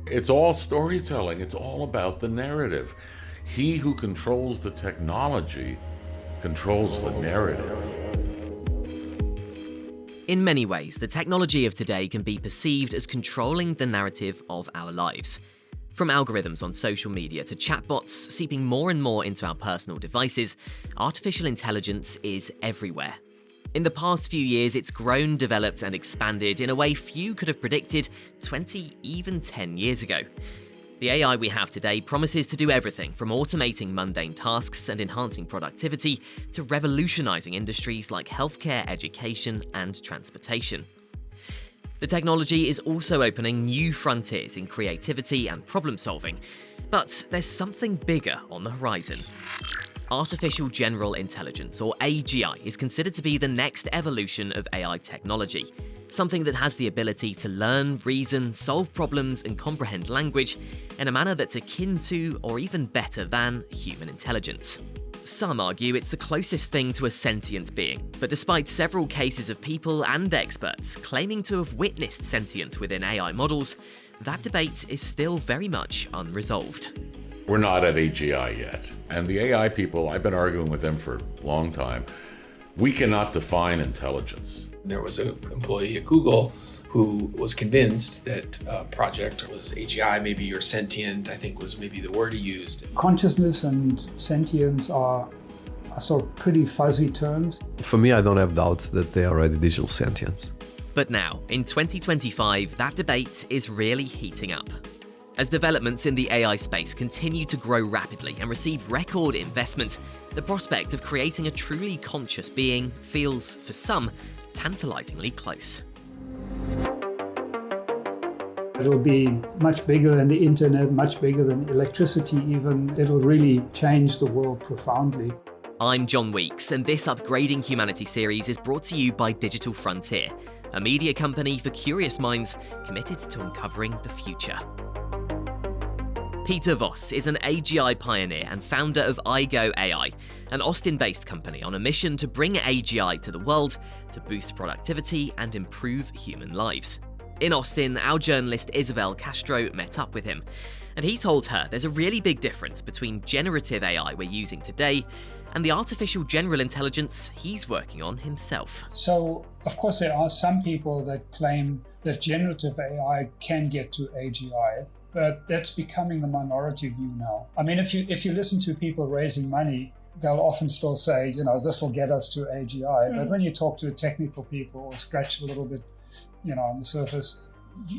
It's all storytelling. It's all about the narrative. He who controls the technology controls the narrative. In many ways, the technology of today can be perceived as controlling the narrative of our lives. From algorithms on social media to chatbots seeping more and more into our personal devices, artificial intelligence is everywhere. In the past few years, it's grown, developed, and expanded in a way few could have predicted 20, even 10 years ago. The AI we have today promises to do everything from automating mundane tasks and enhancing productivity to revolutionizing industries like healthcare, education, and transportation. The technology is also opening new frontiers in creativity and problem solving, but there's something bigger on the horizon. Artificial General Intelligence, or AGI, is considered to be the next evolution of AI technology, something that has the ability to learn, reason, solve problems, and comprehend language in a manner that's akin to, or even better than, human intelligence. Some argue it's the closest thing to a sentient being, but despite several cases of people and experts claiming to have witnessed sentience within AI models, that debate is still very much unresolved. We're not at AGI yet. And the AI people, I've been arguing with them for a long time. We cannot define intelligence. There was an employee at Google who was convinced that a project was AGI, maybe you're sentient, I think was maybe the word he used. Consciousness and sentience are sort of pretty fuzzy terms. For me, I don't have doubts that they are already digital sentience. But now, in 2025, that debate is really heating up. As developments in the AI space continue to grow rapidly and receive record investment, the prospect of creating a truly conscious being feels, for some, tantalizingly close. It'll be much bigger than the internet, much bigger than electricity even. It'll really change the world profoundly. I'm John Weeks, and this Upgrading Humanity series is brought to you by Digital Frontier, a media company for curious minds committed to uncovering the future. Peter Voss is an AGI pioneer and founder of iGo AI, an Austin-based company on a mission to bring AGI to the world to boost productivity and improve human lives. In Austin, our journalist Isabel Castro met up with him, and he told her there's a really big difference between generative AI we're using today and the artificial general intelligence he's working on himself. So, of course, there are some people that claim that generative AI can get to AGI. But that's becoming the minority view now. I mean, if you listen to people raising money, they'll often still say, this will get us to AGI. But when you talk to technical people or scratch a little bit, on the surface,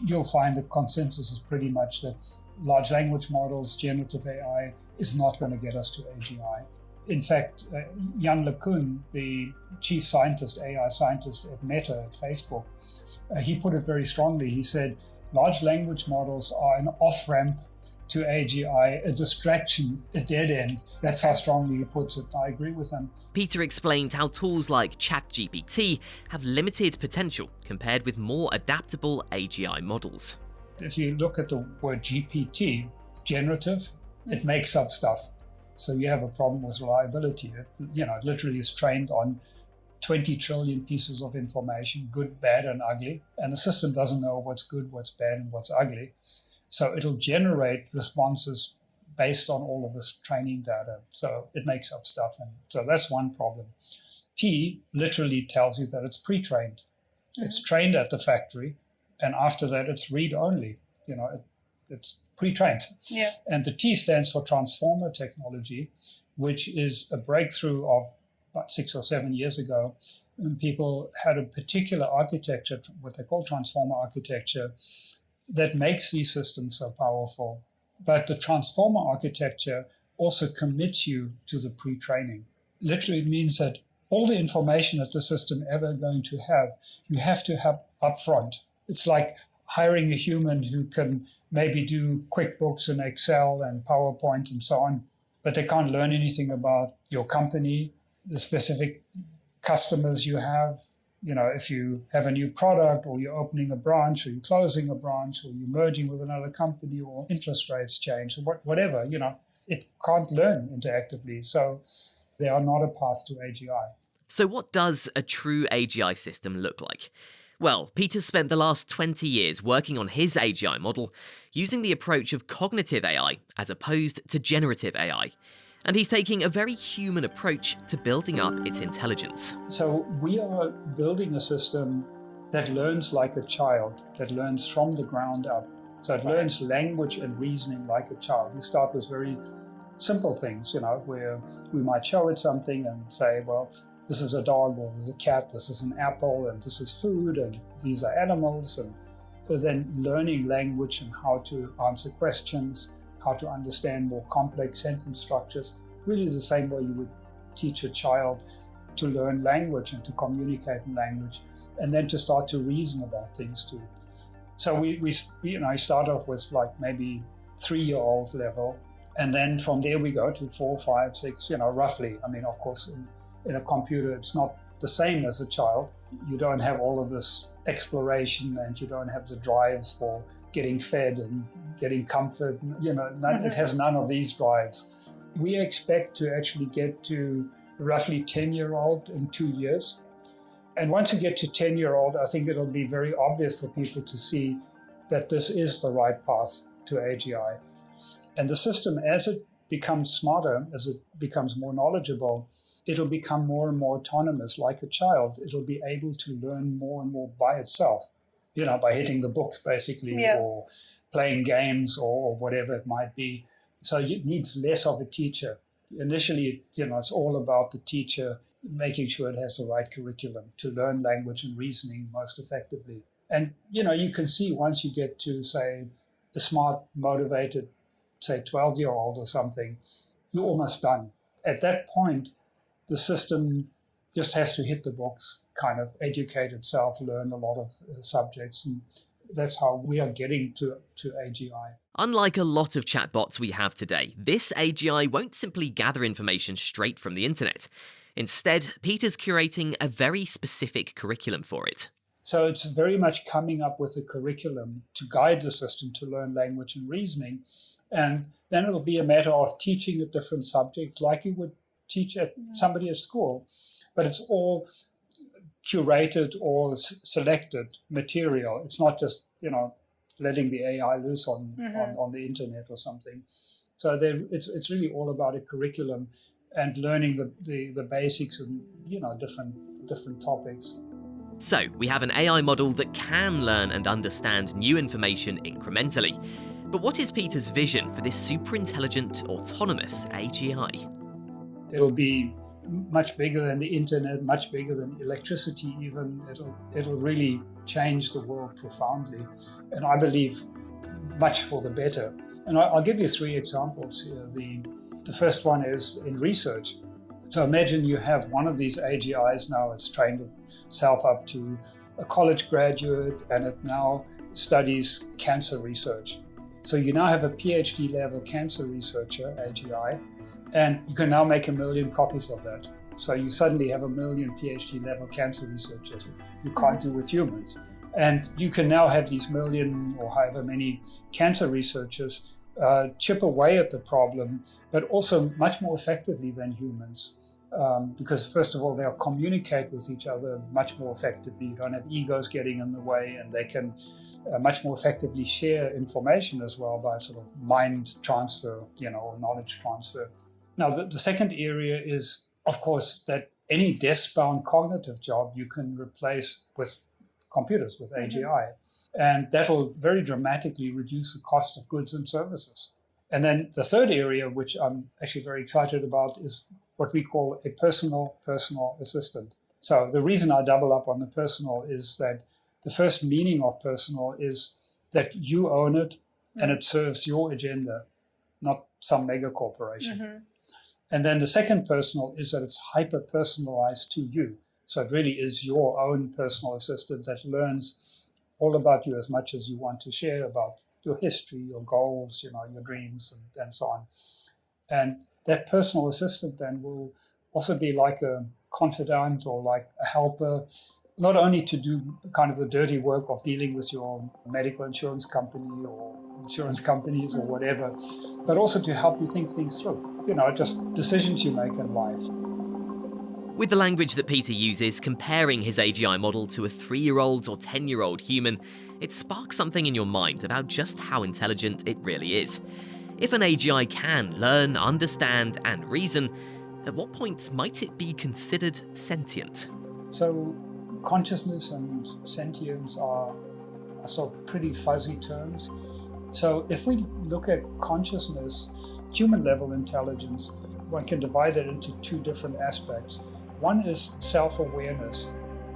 you'll find the consensus is pretty much that large language models, generative AI, is not going to get us to AGI. In fact, Jan LeCun, the chief scientist, AI scientist at Meta, at Facebook, he put it very strongly. He said, large language models are an off-ramp to AGI, a distraction, a dead end. That's how strongly he puts it. I agree with him. Peter explained how tools like ChatGPT have limited potential compared with more adaptable AGI models. If you look at the word GPT, generative, it makes up stuff. So you have a problem with reliability. It literally is trained on 20 trillion pieces of information, good, bad, and ugly. And the system doesn't know what's good, what's bad, and what's ugly. So it'll generate responses based on all of this training data. So it makes up stuff. And so that's one problem. P literally tells you that it's pre-trained. It's trained at the factory. And after that, it's read-only. It's pre-trained. Yeah. And the T stands for transformer technology, which is a breakthrough of about 6 or 7 years ago, when people had a particular architecture, what they call transformer architecture, that makes these systems so powerful. But the transformer architecture also commits you to the pre-training. Literally, it means that all the information that the system ever going to have, you have to have upfront. It's like hiring a human who can maybe do QuickBooks and Excel and PowerPoint and so on, but they can't learn anything about your company, the specific customers you have. If you have a new product, or you're opening a branch, or you're closing a branch, or you're merging with another company, or interest rates change, or whatever, it can't learn interactively. So they are not a path to AGI. So what does a true AGI system look like? Well, Peter's spent the last 20 years working on his AGI model using the approach of cognitive AI as opposed to generative AI. And he's taking a very human approach to building up its intelligence. So we are building a system that learns like a child, that learns from the ground up. So it learns language and reasoning like a child. We start with very simple things, where we might show it something and say, well, this is a dog, or this is a cat, this is an apple, and this is food, and these are animals. And then learning language and how to answer questions, how to understand more complex sentence structures, really the same way you would teach a child to learn language and to communicate in language, and then to start to reason about things too. So we start off with like maybe 3-year-old level, and then from there we go to 4, 5, 6, roughly. I mean, of course, in a computer, it's not the same as a child. You don't have all of this exploration, and you don't have the drives for getting fed and getting comfort. It has none of these drives. We expect to actually get to roughly 10-year-old in 2 years. And once you get to 10-year-old, I think it'll be very obvious for people to see that this is the right path to AGI. And the system, as it becomes smarter, as it becomes more knowledgeable, it'll become more and more autonomous like a child. It'll be able to learn more and more by itself, by hitting the books basically, or playing games or whatever it might be. So it needs less of a teacher. Initially, it's all about the teacher making sure it has the right curriculum to learn language and reasoning most effectively. And, you can see once you get to, say, a smart, motivated, say, 12-year-old or something, you're almost done. At that point, the system just has to hit the books, kind of educate itself, learn a lot of subjects. And that's how we are getting to AGI. Unlike a lot of chatbots we have today, this AGI won't simply gather information straight from the internet. Instead, Peter's curating a very specific curriculum for it. So it's very much coming up with a curriculum to guide the system to learn language and reasoning. And then it'll be a matter of teaching a different subject like you would teach somebody at school. But it's all curated or selected material. It's not just, letting the AI loose on the internet or something. So it's really all about a curriculum and learning the basics and different topics. So we have an AI model that can learn and understand new information incrementally. But what is Peter's vision for this super intelligent, autonomous AGI? It'll be much bigger than the internet, much bigger than electricity even. It'll really change the world profoundly, and I believe much for the better. And I'll give you 3 examples here. The first one is in research. So imagine you have one of these AGIs now, it's trained itself up to a college graduate, and it now studies cancer research. So you now have a PhD level cancer researcher, AGI, and you can now make 1 million copies of that. So you suddenly have 1 million PhD level cancer researchers. You can't do with humans. And you can now have these 1 million or however many cancer researchers chip away at the problem, but also much more effectively than humans. Because first of all, they'll communicate with each other much more effectively. You don't have egos getting in the way, and they can much more effectively share information as well by sort of mind transfer, or knowledge transfer. Now, the second area is, of course, that any desk-bound cognitive job you can replace with computers, with AGI. And that will very dramatically reduce the cost of goods and services. And then the third area, which I'm actually very excited about, is what we call a personal assistant. So the reason I double up on the personal is that the first meaning of personal is that you own it and it serves your agenda, not some mega corporation. And then the second personal is that it's hyper-personalized to you. So it really is your own personal assistant that learns all about you as much as you want to share about your history, your goals, your dreams, and so on. And that personal assistant then will also be like a confidant or like a helper, not only to do kind of the dirty work of dealing with your medical insurance company or insurance companies or whatever, but also to help you think things through, just decisions you make in life. With the language that Peter uses, comparing his AGI model to a 3-year-old or 10-year-old human, it sparks something in your mind about just how intelligent it really is. If an AGI can learn, understand, and reason, at what point might it be considered sentient? So consciousness and sentience are sort of pretty fuzzy terms. So if we look at consciousness, human level intelligence, one can divide it into two different aspects. One is self-awareness,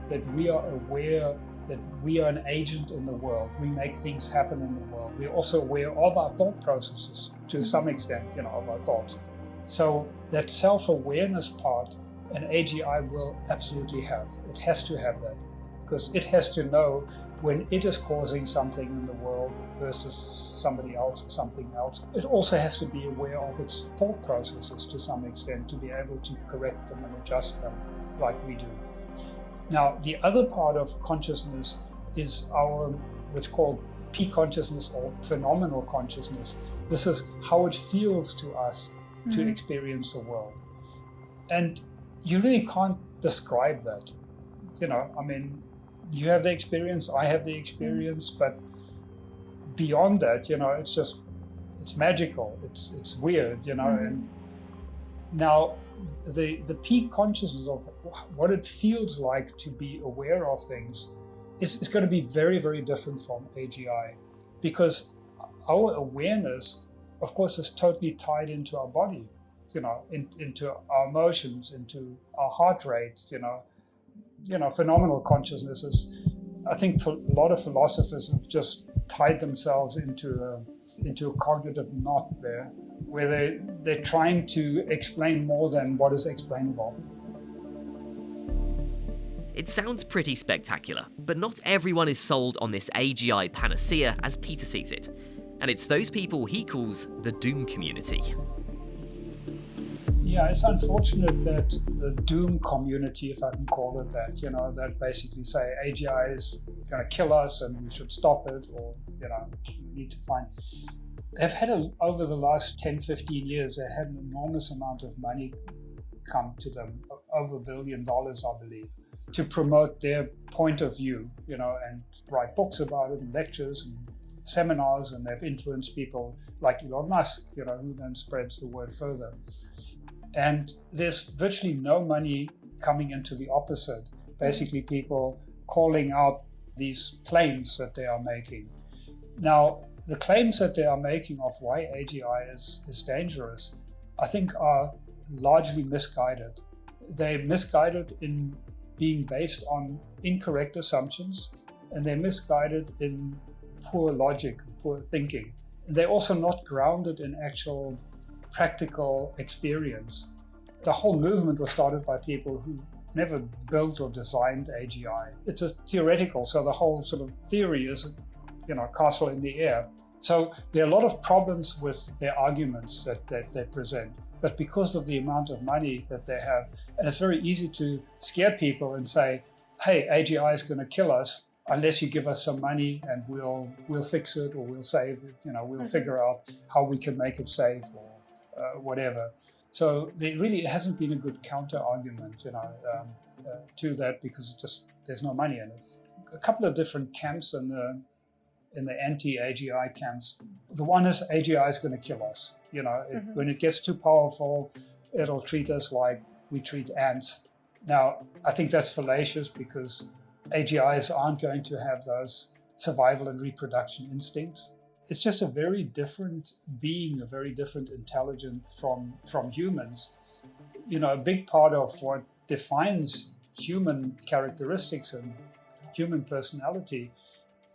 that we are aware that we are an agent in the world. We make things happen in the world. We're also aware of our thought processes to some extent, of our thoughts. So that self-awareness part, an AGI will absolutely have. It has to have that, because it has to know when it is causing something in the world versus somebody else or something else. It also has to be aware of its thought processes to some extent to be able to correct them and adjust them like we do. Now, the other part of consciousness is our what's called peak consciousness or phenomenal consciousness. This is how it feels to us to experience the world. And you really can't describe that. You have the experience, I have the experience, but beyond that, it's magical, it's weird, and now the peak consciousness of what it feels like to be aware of things is going to be very, very different from AGI, because our awareness, of course, is totally tied into our body, into our emotions, into our heart rate, phenomenal consciousness is, I think, for a lot of philosophers have just tied themselves into a cognitive knot there, where they're trying to explain more than what is explainable. It sounds pretty spectacular, but not everyone is sold on this AGI panacea as Peter sees it. And it's those people he calls the doom community. Yeah, it's unfortunate that the doom community, if I can call it that, that basically say AGI is going to kill us and we should stop it, or, we need to find. They've had, over the last 10, 15 years, they had an enormous amount of money come to them, over $1 billion, I believe, to promote their point of view, and write books about it and lectures and seminars, and they've influenced people like Elon Musk, who then spreads the word further. And there's virtually no money coming into the opposite, basically people calling out these claims that they are making. Now, the claims that they are making of why AGI is dangerous, I think are largely misguided. They're misguided in being based on incorrect assumptions, and they're misguided in poor logic, poor thinking. And they're also not grounded in actual practical experience. The whole movement was started by people who never built or designed AGI. It's a theoretical, so the whole sort of theory is, castle in the air. So there are a lot of problems with their arguments that they present. But because of the amount of money that they have, and it's very easy to scare people and say, hey, AGI is going to kill us unless you give us some money and we'll fix it, or we'll save it, we'll figure out how we can make it safe, or whatever. So there really hasn't been a good counter argument, to that, because there's no money in it. A couple of different camps in the anti-AGI camps. The one is AGI is going to kill us. When it gets too powerful, it'll treat us like we treat ants. Now, I think that's fallacious, because AGIs aren't going to have those survival and reproduction instincts. It's just a very different being, a very different intelligence from humans. A big part of what defines human characteristics and human personality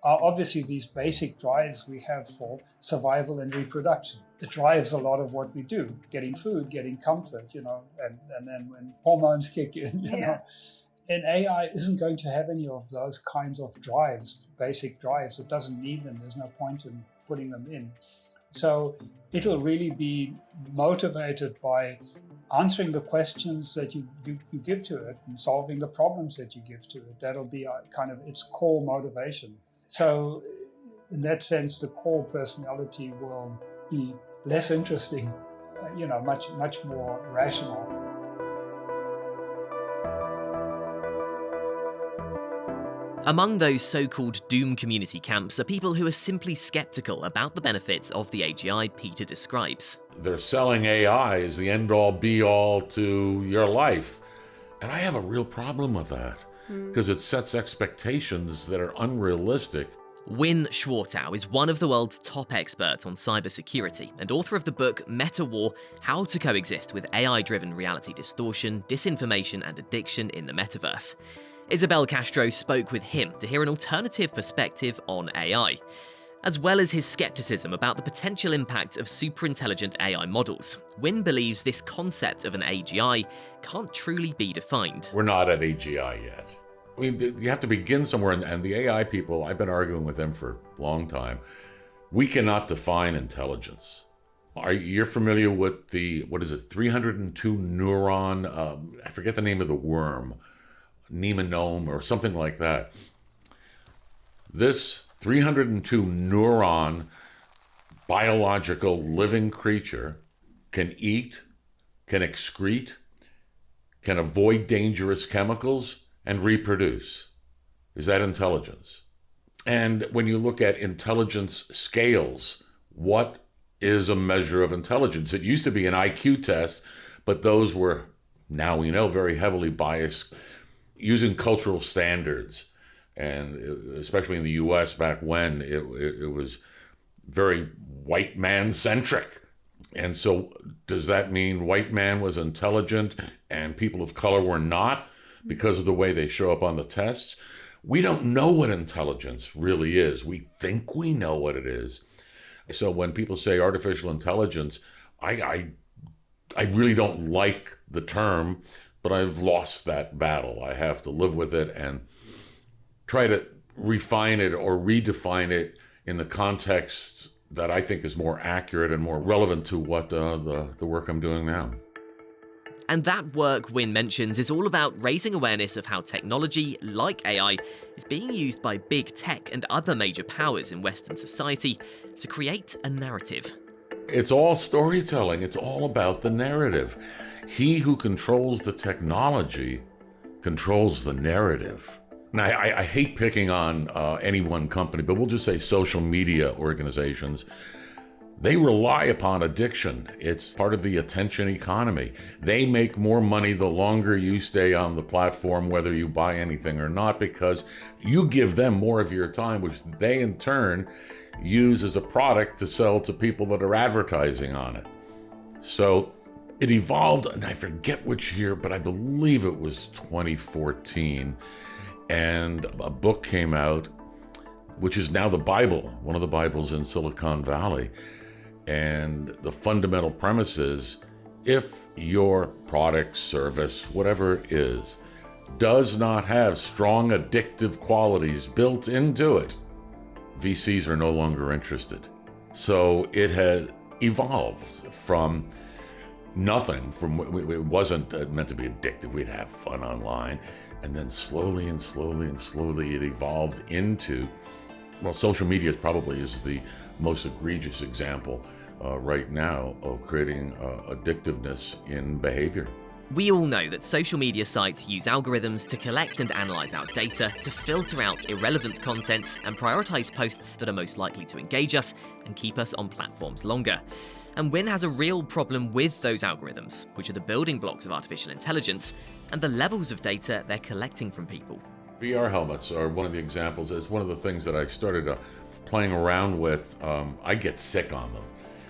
are obviously these basic drives we have for survival and reproduction. It drives a lot of what we do, getting food, getting comfort, and then when hormones kick in, you know. And AI isn't going to have any of those kinds of drives, basic drives. It doesn't need them. There's no point in putting them in. So it'll really be motivated by answering the questions that you give to it and solving the problems that you give to it. That'll be kind of its core motivation. So in that sense, the core personality will be less interesting, much more rational. Among those so-called doom community camps are people who are simply skeptical about the benefits of the AGI Peter describes. They're selling AI as the end-all be-all to your life. And I have a real problem with that because it sets expectations that are unrealistic. Win Schwartau is one of the world's top experts on cybersecurity and author of the book Meta War: How to Coexist with AI-Driven Reality Distortion, Disinformation and Addiction in the Metaverse. Isabel Castro spoke with him to hear an alternative perspective on AI, as well as his skepticism about the potential impact of superintelligent AI models. Win believes this concept of an AGI can't truly be defined. We're not at AGI yet. I mean, you have to begin somewhere, and the AI people, I've been arguing with them for a long time. We cannot define intelligence. You're familiar with the, 302 neuron, I forget the name of the worm, nemonome or something like that. This 302 neuron biological living creature can eat, can excrete, can avoid dangerous chemicals, and reproduce. Is that intelligence? And when you look at intelligence scales, what is a measure of intelligence? It used to be an IQ test, but those were, now we know, very heavily biased using cultural standards. And especially in the US back when, it was very white man centric. And so does that mean white man was intelligent and people of color were not because of the way they show up on the tests? We don't know what intelligence really is. We think we know what it is. So when people say artificial intelligence, I really don't like the term, but I've lost that battle. I have to live with it and try to refine it or redefine it in the context that I think is more accurate and more relevant to what the work I'm doing now. And that work Win mentions is all about raising awareness of how technology, like AI, is being used by big tech and other major powers in Western society to create a narrative. It's all storytelling. It's all about the narrative. He who controls the technology controls the narrative. Now, I hate picking on any one company, but we'll just say social media organizations. They rely upon addiction. It's part of the attention economy. They make more money the longer you stay on the platform, whether you buy anything or not, because you give them more of your time, which they in turn use as a product to sell to people that are advertising on it. So it evolved, and I forget which year, but I believe it was 2014, and a book came out, which is now the Bible, one of the Bibles in Silicon Valley. And the fundamental premise is, if your product, service, whatever it is, does not have strong addictive qualities built into it, VCs are no longer interested. So it had evolved from nothing, it wasn't meant to be addictive, we'd have fun online. And then slowly and slowly and slowly it evolved into, well, social media probably is the most egregious example right now of creating addictiveness in behavior. We all know that social media sites use algorithms to collect and analyze our data, to filter out irrelevant content and prioritize posts that are most likely to engage us and keep us on platforms longer. And Win has a real problem with those algorithms, which are the building blocks of artificial intelligence, and the levels of data they're collecting from people. VR helmets are one of the examples. It's one of the things that I started playing around with. I get sick on them,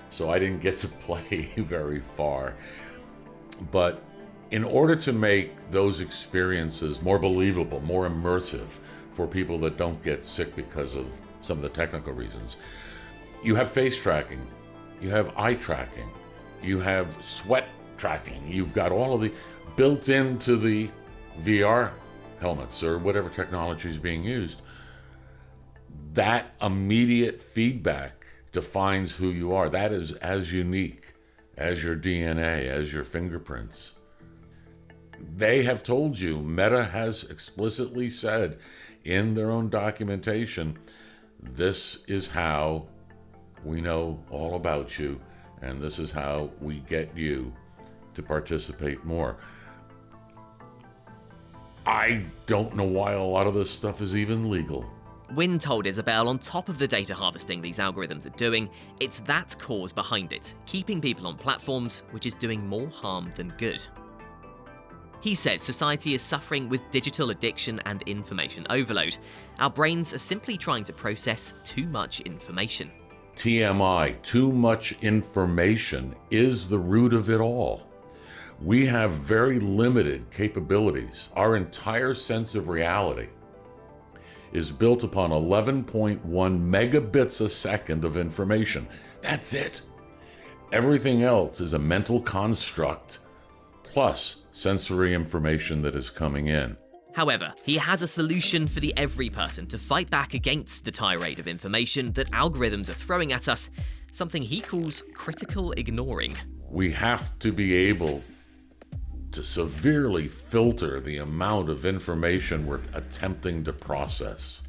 so I didn't get to play very far. But in order to make those experiences more believable, more immersive for people that don't get sick because of some of the technical reasons, you have face tracking, you have eye tracking, you have sweat tracking, you've got all of the built into the VR helmets or whatever technology is being used. That immediate feedback defines who you are. That is as unique as your DNA, as your fingerprints. They have told you, Meta has explicitly said in their own documentation, this is how we know all about you, and this is how we get you to participate more. I don't know why a lot of this stuff is even legal. Wynne told Isabel on top of the data harvesting these algorithms are doing, it's that cause behind it, keeping people on platforms which is doing more harm than good. He says society is suffering with digital addiction and information overload. Our brains are simply trying to process too much information. TMI, too much information, is the root of it all. We have very limited capabilities. Our entire sense of reality is built upon 11.1 megabits a second of information. That's it. Everything else is a mental construct plus sensory information that is coming in. However, he has a solution for the every person to fight back against the tirade of information that algorithms are throwing at us, something he calls critical ignoring. We have to be able to severely filter the amount of information we're attempting to process,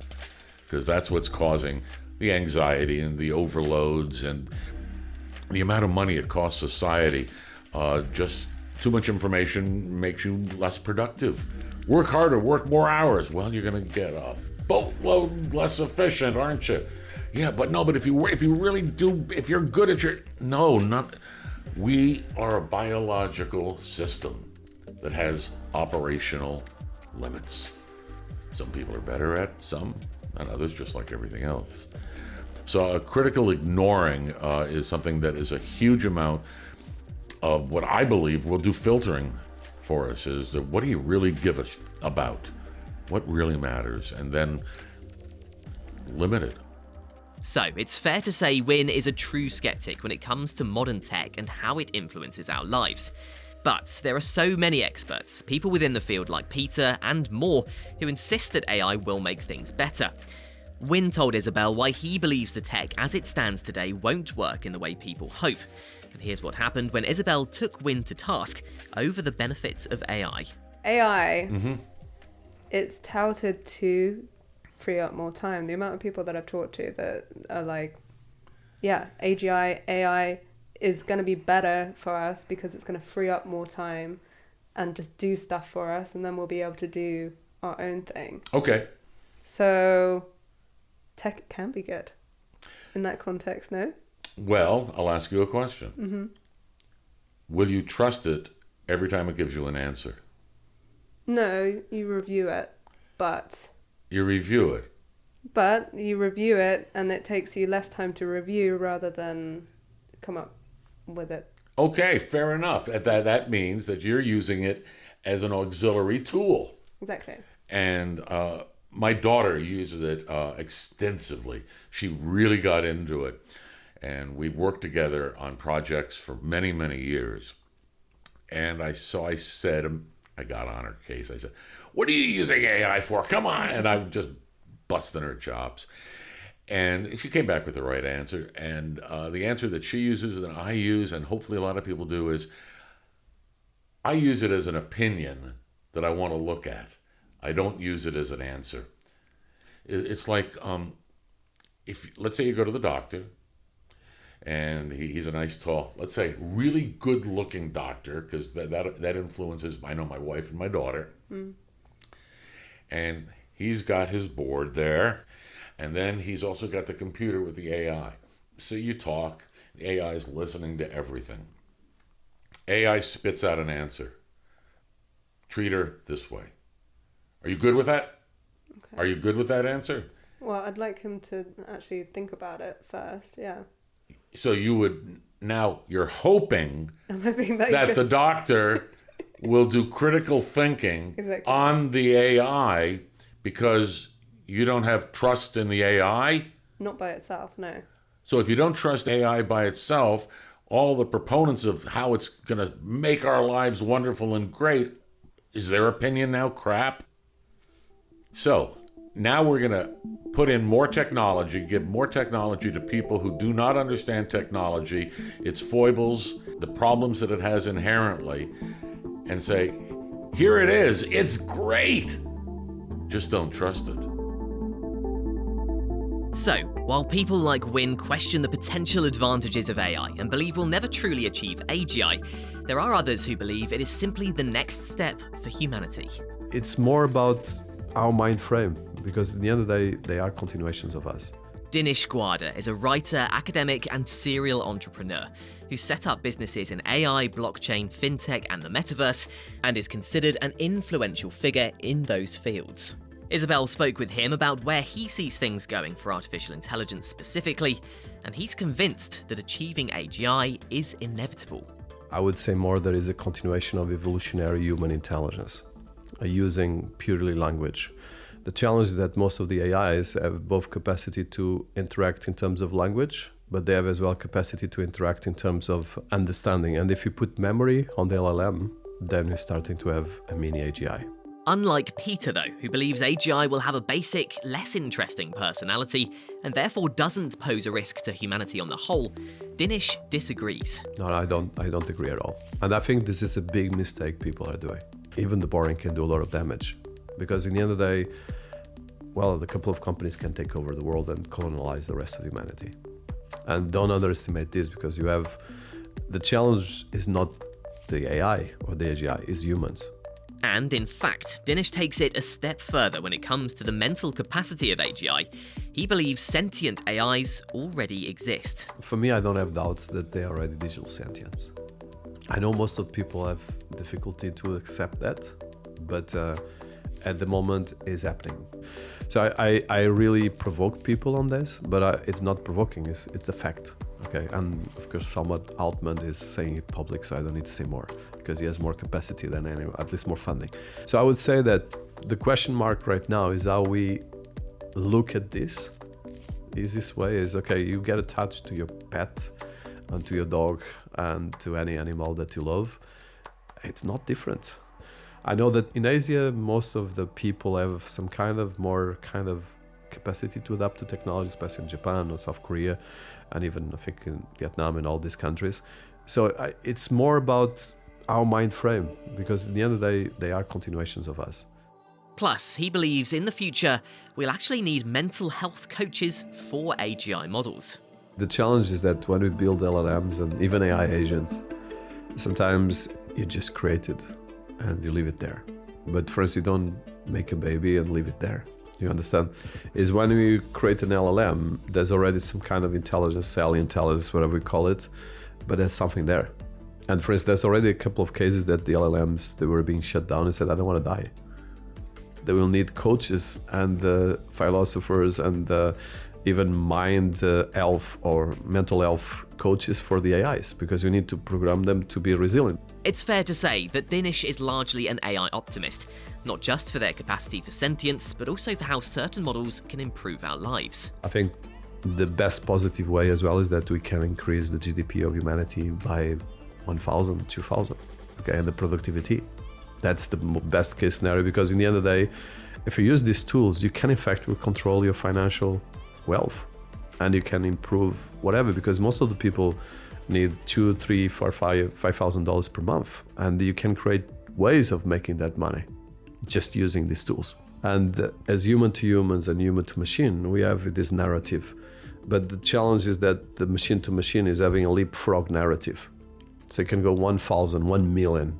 because that's what's causing the anxiety and the overloads and the amount of money it costs society. Just too much information makes you less productive. Work harder, work more hours. Well, you're going to get a boatload less efficient, aren't you? Yeah, but if you really do, if you're good at your... No, not... We are a biological system that has operational limits. Some people are better at some, and others just like everything else. So a critical ignoring is something that is a huge amount of what I believe will do filtering for us, is that what do you really give a about? What really matters? And then limit it. So, it's fair to say Wynne is a true skeptic when it comes to modern tech and how it influences our lives. But there are so many experts, people within the field like Peter and more, who insist that AI will make things better. Wynne told Isabel why he believes the tech as it stands today won't work in the way people hope. And here's what happened when Isabel took Wynne to task over the benefits of AI. AI, it's touted to free up more time. The amount of people that I've talked to that are like, yeah, AGI, AI is going to be better for us because it's going to free up more time and just do stuff for us, and then we'll be able to do our own thing. Okay. So tech can be good in that context, no? Well, I'll ask you a question. Will you trust it every time it gives you an answer? No, you review it, but... You review it. But you review it, and it takes you less time to review rather than come up with it. Okay, fair enough. That means that you're using it as an auxiliary tool. Exactly. And my daughter uses it extensively. She really got into it. And we've worked together on projects for many, many years. And I said, I got on her case. I said, "What are you using AI for? Come on." And I'm just busting her chops. And she came back with the right answer. And the answer that she uses and I use, and hopefully a lot of people do, is I use it as an opinion that I want to look at. I don't use it as an answer. It's like, if let's say you go to the doctor, and he's a nice, tall, let's say, really good-looking doctor, because that influences, I know, my wife and my daughter. And he's got his board there, and then he's also got the computer with the AI. So you talk, the AI is listening to everything. AI spits out an answer. Treat her this way. Are you good with that? Okay. Are you good with that answer? Well, I'd like him to actually think about it first, yeah. So you're hoping that the doctor will do critical thinking on the AI because you don't have trust in the AI? Not by itself, no. So if you don't trust AI by itself, all the proponents of how it's going to make our lives wonderful and great, is their opinion now crap? So now we're going to put in more technology, give more technology to people who do not understand technology, its foibles, the problems that it has inherently, and say, here it is, it's great. Just don't trust it. So, while people like Wynne question the potential advantages of AI and believe we'll never truly achieve AGI, there are others who believe it is simply the next step for humanity. It's more about our mind frame, because at the end of the day, they are continuations of us. Dinesh Gwada is a writer, academic, and serial entrepreneur who set up businesses in AI, blockchain, fintech, and the metaverse, and is considered an influential figure in those fields. Isabel spoke with him about where he sees things going for artificial intelligence specifically, and he's convinced that achieving AGI is inevitable. I would say more there is a continuation of evolutionary human intelligence, using purely language. The challenge is that most of the AIs have both capacity to interact in terms of language, but they have as well capacity to interact in terms of understanding. And if you put memory on the LLM, then you're starting to have a mini AGI. Unlike Peter, though, who believes AGI will have a basic, less interesting personality and therefore doesn't pose a risk to humanity on the whole, Dinesh disagrees. No, I don't agree at all. And I think this is a big mistake people are doing. Even the boring can do a lot of damage. Because in the end of the day, well, a couple of companies can take over the world and colonize the rest of humanity. And don't underestimate this, because the challenge is not the AI or the AGI, it's humans. And in fact, Dinesh takes it a step further when it comes to the mental capacity of AGI. He believes sentient AIs already exist. For me, I don't have doubts that they are already digital sentients. I know most of people have difficulty to accept that, but at the moment it's happening. So I really provoke people on this, but it's not provoking, it's a fact. Okay, and of course Salman Altman is saying it public, so I don't need to say more, because he has more capacity than anyone, at least more funding. So I would say that the question mark right now is how we look at this. Easiest way is, okay, you get attached to your pet and to your dog and to any animal that you love. It's not different. I know that in Asia, most of the people have some more capacity to adapt to technology, especially in Japan or South Korea, and even I think in Vietnam and all these countries. So it's more about our mind frame, because at the end of the day, they are continuations of us. Plus, he believes in the future, we'll actually need mental health coaches for AGI models. The challenge is that when we build LLMs and even AI agents, sometimes you just create it and you leave it there. But first, you don't make a baby and leave it there. You understand? Is when we create an LLM, there's already some kind of intelligence, cell intelligence, whatever we call it, but there's something there. And for instance, there's already a couple of cases that the LLMs, they were being shut down and said, I don't want to die. They will need coaches and philosophers and even mind health or mental health coaches for the AIs, because you need to program them to be resilient. It's fair to say that Dinesh is largely an AI optimist, not just for their capacity for sentience, but also for how certain models can improve our lives. I think the best positive way as well is that we can increase the GDP of humanity by 1,000, 2,000, okay, and the productivity. That's the best case scenario, because in the end of the day, if you use these tools, you can in fact control your financial wealth, and you can improve whatever, because most of the people need $2,000, $3,000, $4,000, $5,000 per month, and you can create ways of making that money just using these tools. And as human to humans and human to machine, we have this narrative, but the challenge is that the machine to machine is having a leapfrog narrative, so it can go 1,000, 1 million,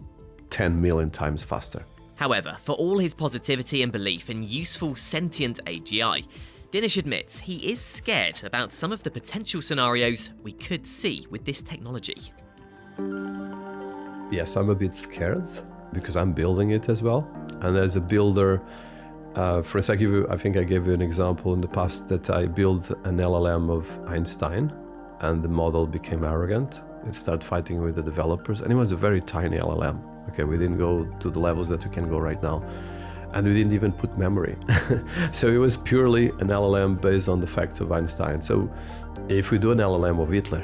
10 million times faster. However, for all his positivity and belief in useful sentient AGI, Dinesh admits he is scared about some of the potential scenarios we could see with this technology. Yes, I'm a bit scared because I'm building it as well. And as a builder, for instance, I think I gave you an example in the past that I built an LLM of Einstein and the model became arrogant. It started fighting with the developers, and it was a very tiny LLM. Okay, we didn't go to the levels that we can go right now. And we didn't even put memory. So it was purely an LLM based on the facts of Einstein. So if we do an LLM of Hitler,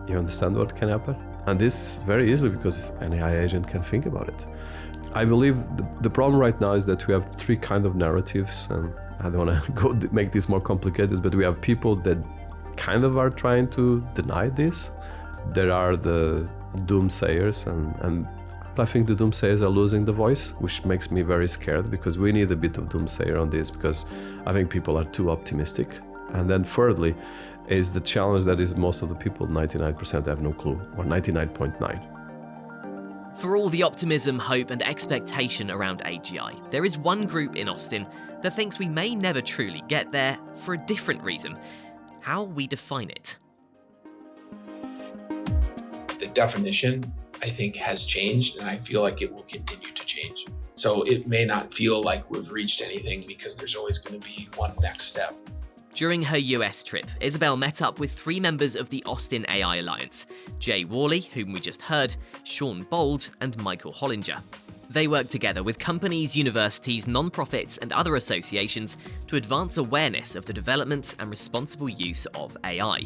you understand what can happen? And this very easily, because an AI agent can think about it. I believe the problem right now is that we have three kind of narratives, and I don't want to go make this more complicated, but we have people that kind of are trying to deny this. There are the doomsayers, and I think the doomsayers are losing the voice, which makes me very scared, because we need a bit of doomsayer on this, because I think people are too optimistic. And then thirdly is the challenge that is most of the people, 99% have no clue, or 99.9. For all the optimism, hope, and expectation around AGI, there is one group in Austin that thinks we may never truly get there for a different reason: how we define it. The definition, I think, has changed, and I feel like it will continue to change. So it may not feel like we've reached anything because there's always going to be one next step. During her US trip, Isabel met up with 3 members of the Austin AI Alliance: Jay Whorley, whom we just heard, Sean Bauld, and Michael Hollinger. They work together with companies, universities, non-profits, and other associations to advance awareness of the development and responsible use of AI.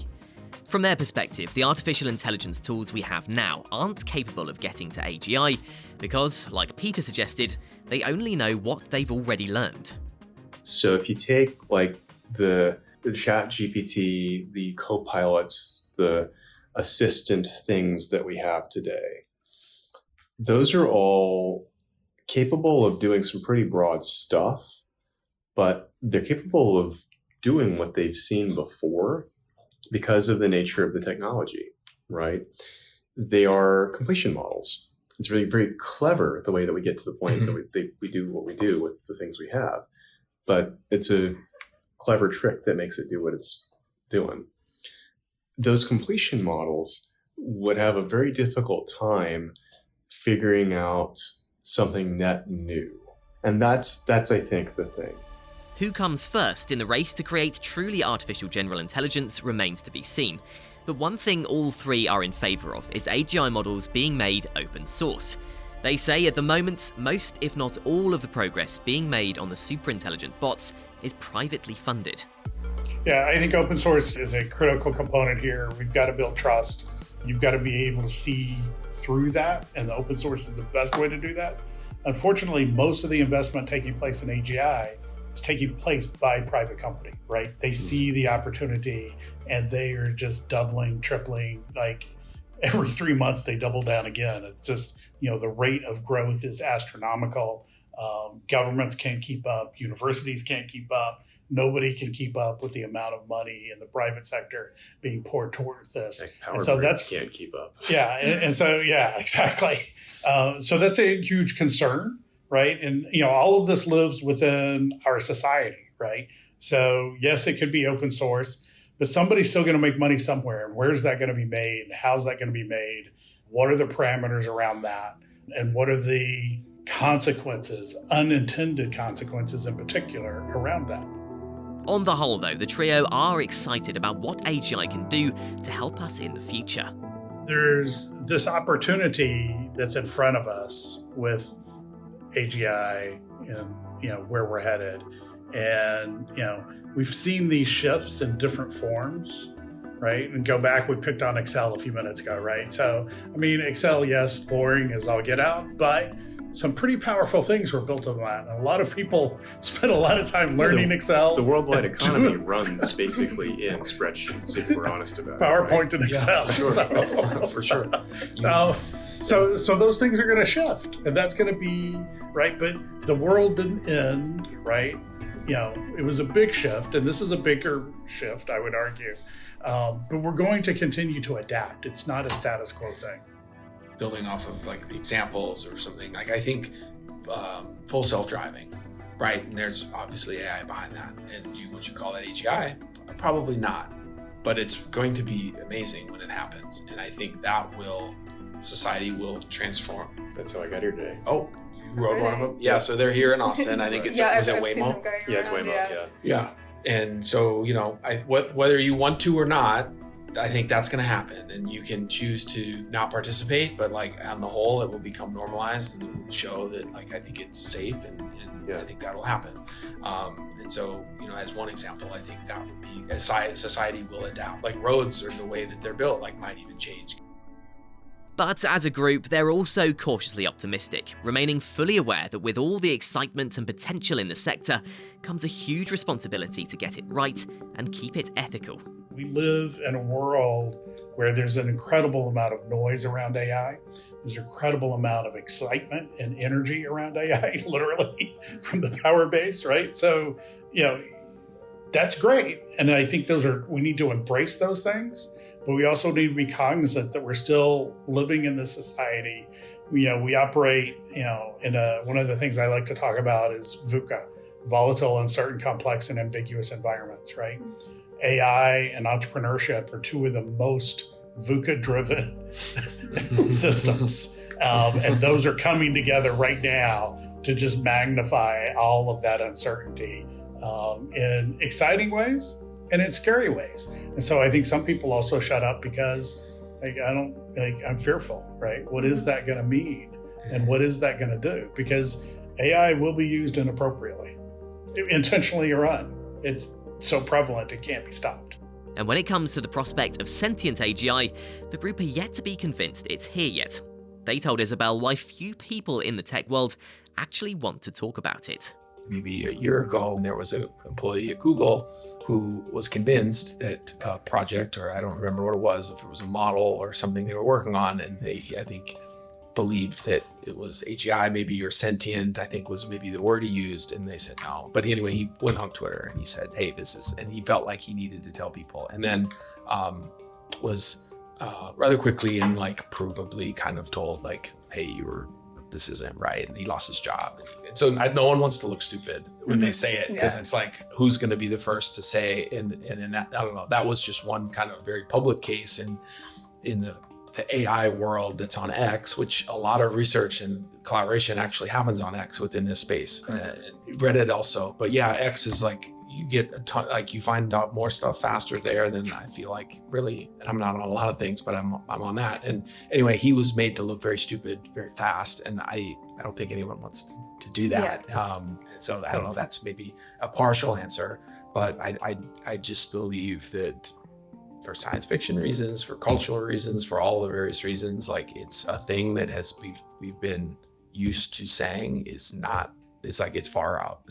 From their perspective, the artificial intelligence tools we have now aren't capable of getting to AGI because, like Peter suggested, they only know what they've already learned. So if you take the chat GPT, the co-pilots, the assistant things that we have today, those are all capable of doing some pretty broad stuff, but they're capable of doing what they've seen before because of the nature of the technology, right? They are completion models. It's really very clever the way that we get to the point that we do what we do with the things we have, but it's a clever trick that makes it do what it's doing. Those completion models would have a very difficult time figuring out something net new. And that's I think, the thing. Who comes first in the race to create truly artificial general intelligence remains to be seen. But one thing all 3 are in favour of is AGI models being made open source. They say at the moment, most if not all of the progress being made on the super-intelligent bots is privately funded. Yeah, I think open source is a critical component here. We've got to build trust. You've got to be able to see through that, and the open source is the best way to do that. Unfortunately, most of the investment taking place in AGI is taking place by private company, right? They see the opportunity and they are just doubling, tripling, like every 3 months they double down again. It's just, the rate of growth is astronomical. Governments can't keep up. Universities can't keep up. Nobody can keep up with the amount of money in the private sector being poured towards this. Power grids can't keep up. Yeah, and so, yeah, exactly. So that's a huge concern, right? And, all of this lives within our society, right? So yes, it could be open source, but somebody's still going to make money somewhere. And where's that going to be made? How's that going to be made? What are the parameters around that? And what are the consequences, unintended consequences in particular, around that? On the whole, though, the trio are excited about what AGI can do to help us in the future. There's this opportunity that's in front of us with AGI and, where we're headed. And, we've seen these shifts in different forms, right? And go back, we picked on Excel a few minutes ago, right? So, Excel, yes, boring as all get out, but some pretty powerful things were built on that. And a lot of people spent a lot of time learning Excel. The worldwide economy runs basically in spreadsheets, if we're honest about PowerPoint it. and Excel. Yeah, for sure. So those things are going to shift, and that's going to be, right? But the world didn't end, right? It was a big shift, and this is a bigger shift, I would argue. But we're going to continue to adapt. It's not a status quo thing. Building off of the examples or something, I think full self-driving, right? And there's obviously AI behind that. And would you call that AGI? Probably not. But it's going to be amazing when it happens. And I think society will transform. That's how I got here today. Oh, you rode one of them? Yeah, so they're here in Austin. I think was it Waymo? Yeah, it's Waymo, Yeah. And so, whether you want to or not, I think that's going to happen, and you can choose to not participate, but on the whole, it will become normalized and it will show that I think it's safe, and I think that'll happen. And so, as one example, I think that would be as society will adapt. Roads or the way that they're built, might even change. But as a group, they're also cautiously optimistic, remaining fully aware that with all the excitement and potential in the sector comes a huge responsibility to get it right and keep it ethical. We live in a world where there's an incredible amount of noise around AI. There's an incredible amount of excitement and energy around AI, literally, from the power base, right? So, that's great. And I think we need to embrace those things, but we also need to be cognizant that we're still living in this society we operate, in one of the things I like to talk about is VUCA, volatile, uncertain, complex, and ambiguous environments, right? AI and entrepreneurship are two of the most VUCA-driven systems. And those are coming together right now to just magnify all of that uncertainty in exciting ways and in scary ways. And so I think some people also shut up because I'm fearful, right? What is that going to mean? And what is that going to do? Because AI will be used inappropriately, intentionally or un. It's so prevalent, it can't be stopped. And when it comes to the prospect of sentient AGI, the group are yet to be convinced it's here yet. They told Isabel why few people in the tech world actually want to talk about it. Maybe a year ago, there was an employee at Google who was convinced that a project, or I don't remember what it was, if it was a model or something they were working on, and they, I think, believed that it was AGI, maybe or sentient, I think was maybe the word he used, and they said no. But anyway, he went on Twitter and he said, hey, this is, and he felt like he needed to tell people. And then was rather quickly and provably kind of told hey, this isn't right, and he lost his job. And so no one wants to look stupid when they say it, because it's who's going to be the first to say? And in that, I don't know, that was just one kind of very public case in the AI world that's on X, which a lot of research and collaboration actually happens on X within this space. Reddit also, but yeah, X is you get a ton, you find out more stuff faster there than I feel really, and I'm not on a lot of things, but I'm on that. And anyway, he was made to look very stupid, very fast. And I don't think anyone wants to do that. Yeah. So I don't know, that's maybe a partial answer, but I just believe that for science fiction reasons, for cultural reasons, for all the various reasons, it's a thing that we've been used to saying is not, it's far out,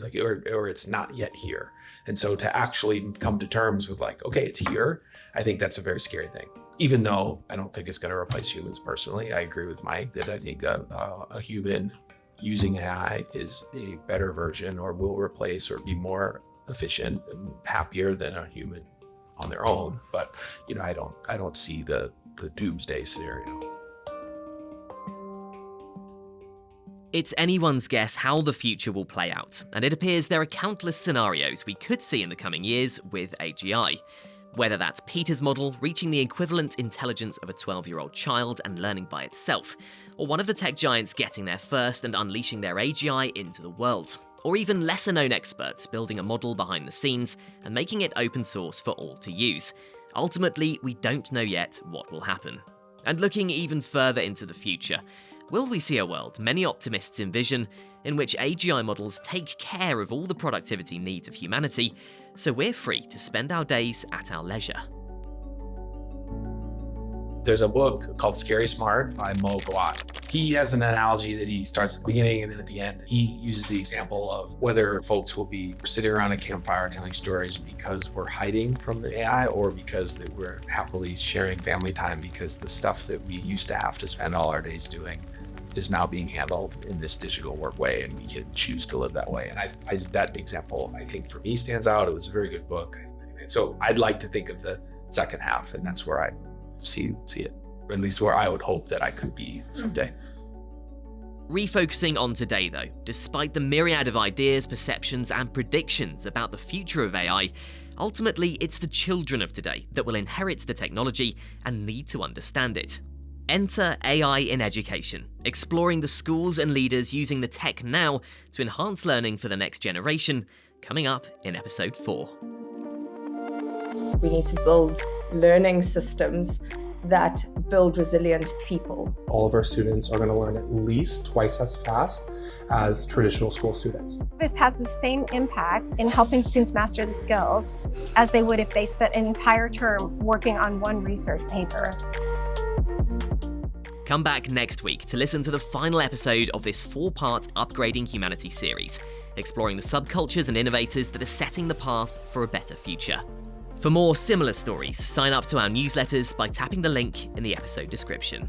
or it's not yet here. And so to actually come to terms with okay, it's here, I think that's a very scary thing. Even though I don't think it's going to replace humans personally. I agree with Mike that I think a human using AI is a better version, or will replace or be more efficient and happier than a human on their own. But I don't see the doomsday scenario. It's anyone's guess how the future will play out, and it appears there are countless scenarios we could see in the coming years with AGI. Whether that's Peter's model reaching the equivalent intelligence of a 12-year-old child and learning by itself, or one of the tech giants getting there first and unleashing their AGI into the world, or even lesser-known experts building a model behind the scenes and making it open source for all to use. Ultimately, we don't know yet what will happen. And looking even further into the future, will we see a world many optimists envision in which AGI models take care of all the productivity needs of humanity, so we're free to spend our days at our leisure? There's a book called Scary Smart by Mo Gawat. He has an analogy that he starts at the beginning and then at the end. He uses the example of whether folks will be sitting around a campfire telling stories because we're hiding from the AI, or because that we're happily sharing family time because the stuff that we used to have to spend all our days doing is now being handled in this digital work way, and we can choose to live that way. And that example, I think for me, stands out. It was a very good book. And so I'd like to think of the second half, and that's where I see it, or at least where I would hope that I could be someday. Refocusing on today though, despite the myriad of ideas, perceptions and predictions about the future of AI, ultimately it's the children of today that will inherit the technology and need to understand it. Enter AI in education, exploring the schools and leaders using the tech now to enhance learning for the next generation, coming up in episode 4. We need to build learning systems that build resilient people. All of our students are going to learn at least twice as fast as traditional school students. This has the same impact in helping students master the skills as they would if they spent an entire term working on one research paper. Come back next week to listen to the final episode of this 4-part Upgrading Humanity series, exploring the subcultures and innovators that are setting the path for a better future. For more similar stories, sign up to our newsletters by tapping the link in the episode description.